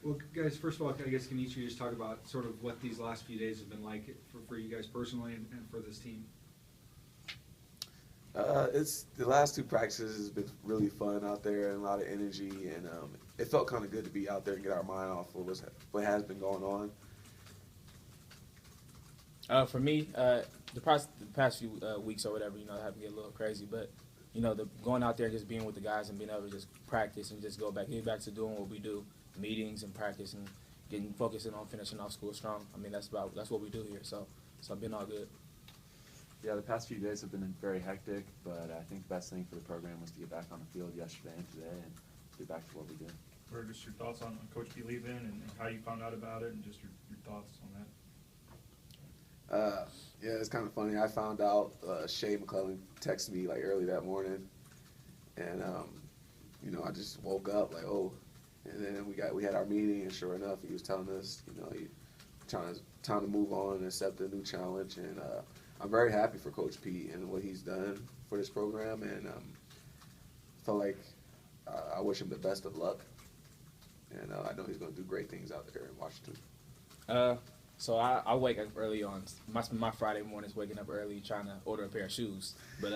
Well, guys, first of all, I guess can each of you just talk about sort of what these last few days have been like for you guys personally and for this team? It's the last two practices has been really fun out there and a lot of energy, and it felt kind of good to be out there and get our mind off what has been going on. For me, the past few weeks or whatever, have to get a little crazy, but going out there and just being with the guys and being able to just practice and just get back to doing what we do, meetings and practice and focusing on finishing off school strong. I mean, that's what we do here. So it's been all good. Yeah, the past few days have been very hectic, but I think the best thing for the program was to get back on the field yesterday and today and get back to what we do. What are just your thoughts on Coach B leaving and how you found out about it and just your thoughts on that? Yeah, it's kind of funny. I found out Shea McClellan texted me like early that morning, and I just woke up like, oh, and then we had our meeting, and sure enough, he was telling us, he time to move on and accept a new challenge, and I'm very happy for Coach P and what he's done for this program, and felt like I wish him the best of luck, and I know he's going to do great things out there in Washington. So I wake up early on my Friday mornings, waking up early trying to order a pair of shoes. But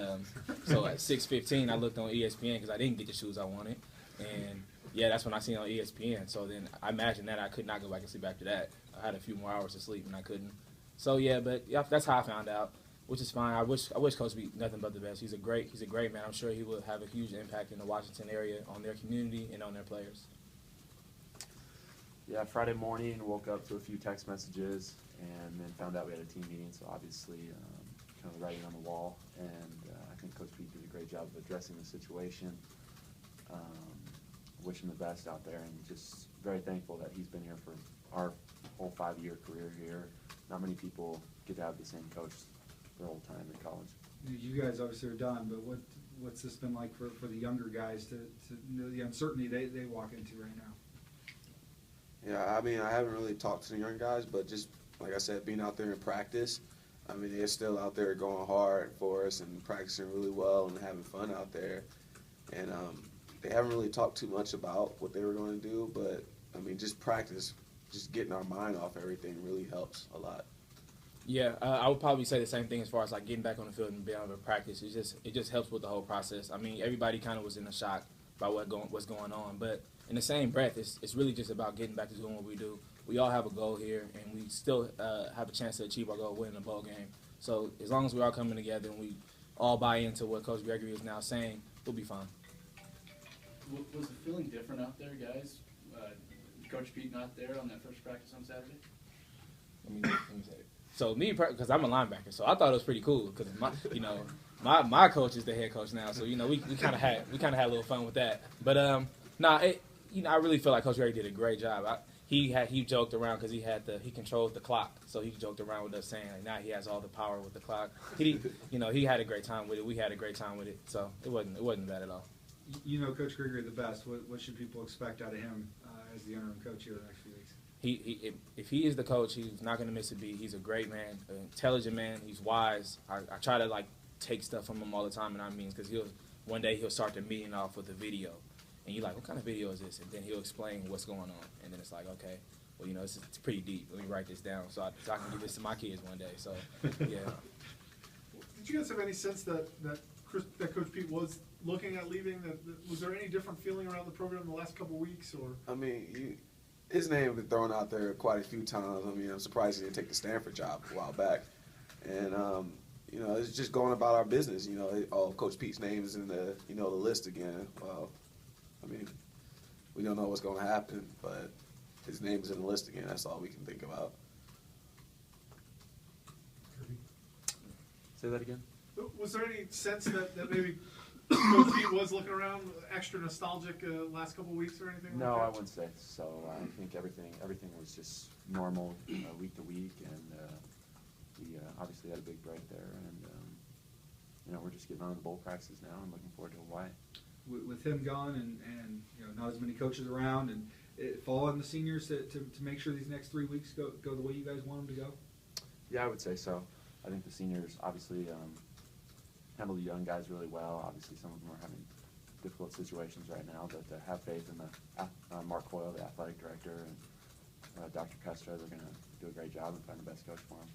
so at 6:15, I looked on ESPN because I didn't get the shoes I wanted, and yeah, that's when I seen it on ESPN. So then I imagine that I could not go back and sleep after that. I had a few more hours of sleep and I couldn't. So yeah, but yeah, that's how I found out, which is fine. I wish Coach B nothing but the best. He's a great man. I'm sure he will have a huge impact in the Washington area on their community and on their players. Yeah, Friday morning, woke up to a few text messages and then found out we had a team meeting, so obviously kind of writing on the wall. And I think Coach Pete did a great job of addressing the situation. Wish him the best out there, and just very thankful that he's been here for our whole 5-year career here. Not many people get to have the same coach their whole time in college. You guys obviously are done, but what's this been like for the younger guys to know the uncertainty they walk into right now? Yeah, I mean, I haven't really talked to the young guys, but just like I said, being out there in practice, I mean, they're still out there going hard for us and practicing really well and having fun out there. And they haven't really talked too much about what they were going to do, but I mean, just practice, just getting our mind off everything really helps a lot. Yeah, I would probably say the same thing as far as like getting back on the field and being able to practice. It just helps with the whole process. I mean, everybody kind of was in a shock by what's going on, but in the same breath, it's really just about getting back to doing what we do. We all have a goal here, and we still have a chance to achieve our goal, winning a bowl game. So as long as we're all coming together and we all buy into what Coach Gregory is now saying, we'll be fine. Was the feeling different out there, guys? Coach Pete not there on that first practice on Saturday? Let me say it. So because I'm a linebacker, so I thought it was pretty cool because my coach is the head coach now, so we kind of had a little fun with that. But I really feel like Coach Gregory did a great job. He joked around because he controls the clock, so he joked around with us saying like now he has all the power with the clock. He had a great time with it. We had a great time with it, so it wasn't bad at all. Coach Gregory the best. What should people expect out of him as the interim coach here the next few weeks? If he is the coach, he's not going to miss a beat. He's a great man, an intelligent man. He's wise. I try to take stuff from him all the time, and I mean because one day he'll start the meeting off with a video, and you're like, what kind of video is this? And then he'll explain what's going on, and then it's like, okay, well it's pretty deep. Let me write this down so I can give this to my kids one day. So yeah. Did you guys have any sense that Coach Pete was looking at leaving? Was there any different feeling around the program in the last couple of weeks? Or I mean, his name has been thrown out there quite a few times. I mean, I'm surprised he didn't take the Stanford job a while back. And, it's just going about our business. Coach Pete's name is in the list again. Well, I mean, we don't know what's going to happen, but his name is in the list again. That's all we can think about. Kirby? Say that again? Was there any sense that maybe Coach Pete was looking around extra nostalgic last couple of weeks or anything? No, like that? I wouldn't say so. I think everything was just normal week to week, and we obviously had a big break there, and we're just getting on to the bowl practices now and looking forward to Hawaii. With him gone and not as many coaches around, and it fall on the seniors to make sure these next 3 weeks go the way you guys want them to go? Yeah, I would say so. I think the seniors obviously handle the young guys really well. Obviously, some of them are having difficult situations right now, but have faith in Mark Coyle, the athletic director, and Dr. Kestra. They're going to do a great job and find the best coach for them.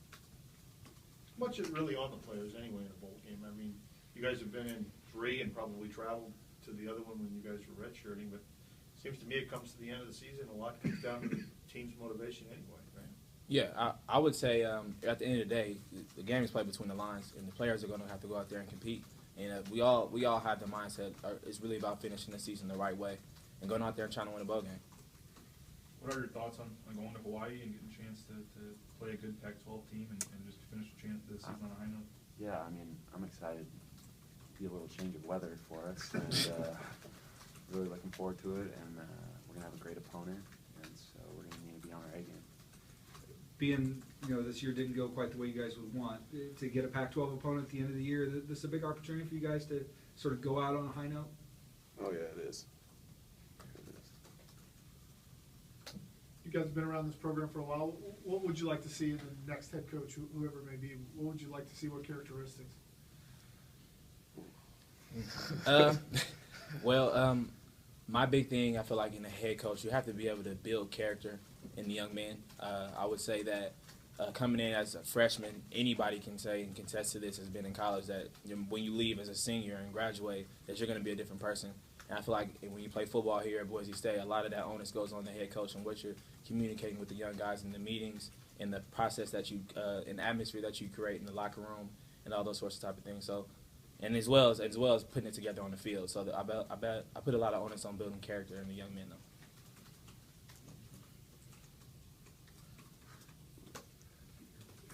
Much is really on the players anyway in a bowl game. I mean, you guys have been in 3 and probably traveled to the other one when you guys were redshirting, but it seems to me it comes to the end of the season, a lot comes down to the team's motivation anyway, right? Yeah, I would say at the end of the day, the game is played between the lines, and the players are going to have to go out there and compete. And we all have the mindset. It's really about finishing the season the right way and going out there and trying to win a bowl game. What are your thoughts on going to Hawaii and getting a chance to play a good Pac-12 team and just finish the season on a high note? Yeah, I mean, I'm excited. Be a little change of weather for us, and really looking forward to it. And we're gonna have a great opponent, and so we're gonna need to be on our A game. Being, this year didn't go quite the way you guys would want. To get a Pac-12 opponent at the end of the year, this is a big opportunity for you guys to sort of go out on a high note? Oh yeah, it is. You guys have been around this program for a while. What would you like to see in the next head coach, whoever it may be? What would you like to see? What characteristics? My big thing, I feel like in a head coach, you have to be able to build character in the young men. I would say that coming in as a freshman, anybody can say and contest to this, has been in college, that when you leave as a senior and graduate, that you're going to be a different person. And I feel like when you play football here at Boise State, a lot of that onus goes on the head coach and what you're communicating with the young guys in the meetings and the process that you, and the atmosphere that you create in the locker room and all those sorts of type of things. So, and as well as putting it together on the field. So I put a lot of onus on building character in the young men, though.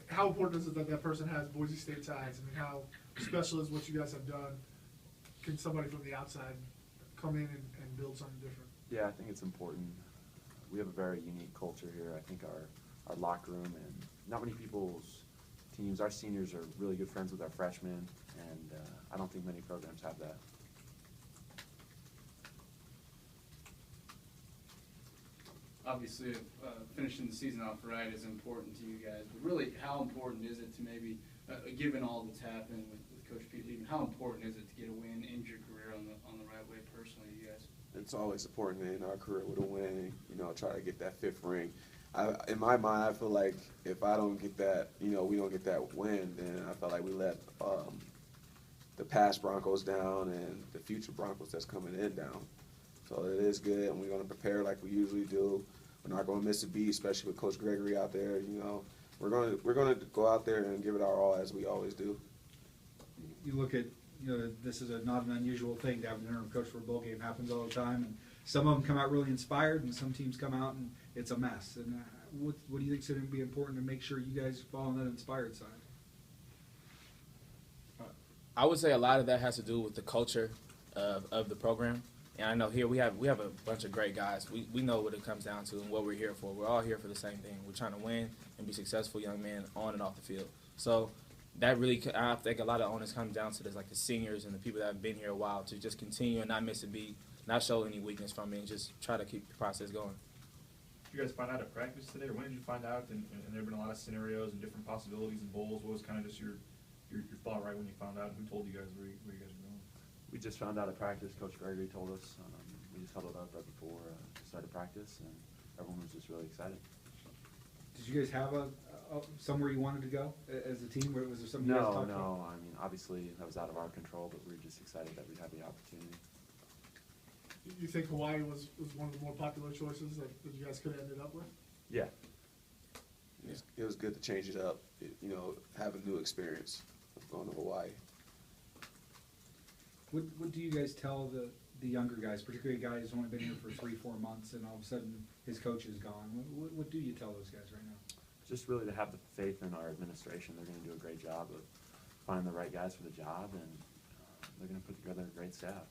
How important is it that person has Boise State ties? I mean, how special is what you guys have done? Can somebody from the outside come in and build something different? Yeah, I think it's important. We have a very unique culture here. I think our locker room, and not many people's teams, our seniors are really good friends with our freshmen, and I don't think many programs have that. Obviously, finishing the season off right is important to you guys, but really, how important is it to maybe, given all that's happened with Coach Pete leaving, how important is it to get a win, end your career on the right way personally, you guys? It's always important to end our career with a win, try to get that 5th ring. In my mind, I feel like if I don't get that, we don't get that win, then I feel like we let the past Broncos down and the future Broncos that's coming in down. So it is good, and we're going to prepare like we usually do. We're not going to miss a beat, especially with Coach Gregory out there. We're going to go out there and give it our all as we always do. You look at, this is not an unusual thing to have an interim coach for a bowl game. Happens all the time, and some of them come out really inspired, and some teams come out and it's a mess. And what do you think is going to be important to make sure you guys fall on that inspired side? I would say a lot of that has to do with the culture of the program. And I know here we have a bunch of great guys. We know what it comes down to and what we're here for. We're all here for the same thing. We're trying to win and be successful young men on and off the field. So that really, I think a lot of onus comes down to this, like the seniors and the people that have been here a while, to just continue and not miss a beat, not show any weakness from it, and just try to keep the process going. Did you guys find out at practice today, or when did you find out? And there have been a lot of scenarios and different possibilities and bowls. What was kind of just your thought right when you found out? Who told you guys where you guys were going? We just found out at practice. Coach Gregory told us. We just huddled up right before the start of practice, and everyone was just really excited. Did you guys have somewhere you wanted to go as a team? Was there something you guys talked about? No. I mean, obviously that was out of our control, but we were just excited that we had the opportunity. You think Hawaii was one of the more popular choices that you guys could have ended up with? Yeah. It was good to change it up, have a new experience of going to Hawaii. What do you guys tell the younger guys, particularly a guy who's only been here for 3-4 months and all of a sudden his coach is gone? What do you tell those guys right now? Just really to have the faith in our administration. They're going to do a great job of finding the right guys for the job, and they're going to put together a great staff.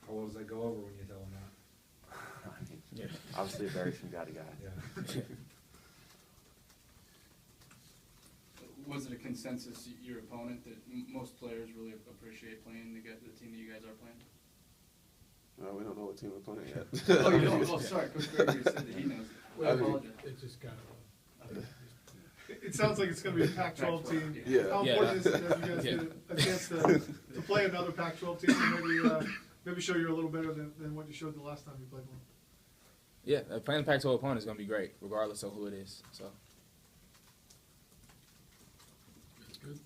How well does that go over when you tell them that? I mean, obviously it varies from guy to guy. Yeah. Was it a consensus, your opponent, that most players really appreciate playing the team that you guys are playing? We don't know what team we're playing yet. Oh, you don't? Oh, sorry. Coach Gregory said that he knows. I apologize. It's just kind of It sounds like it's going to be a Pac-12 team. Yeah. How important is it that you guys get a chance to play another Pac-12 team and maybe maybe show you're a little better than what you showed the last time you played one. Yeah, playing the Pac-12 opponent is going to be great, regardless of who it is. So. That's good.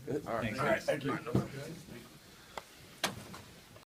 Good. All right. Thanks. Thank you.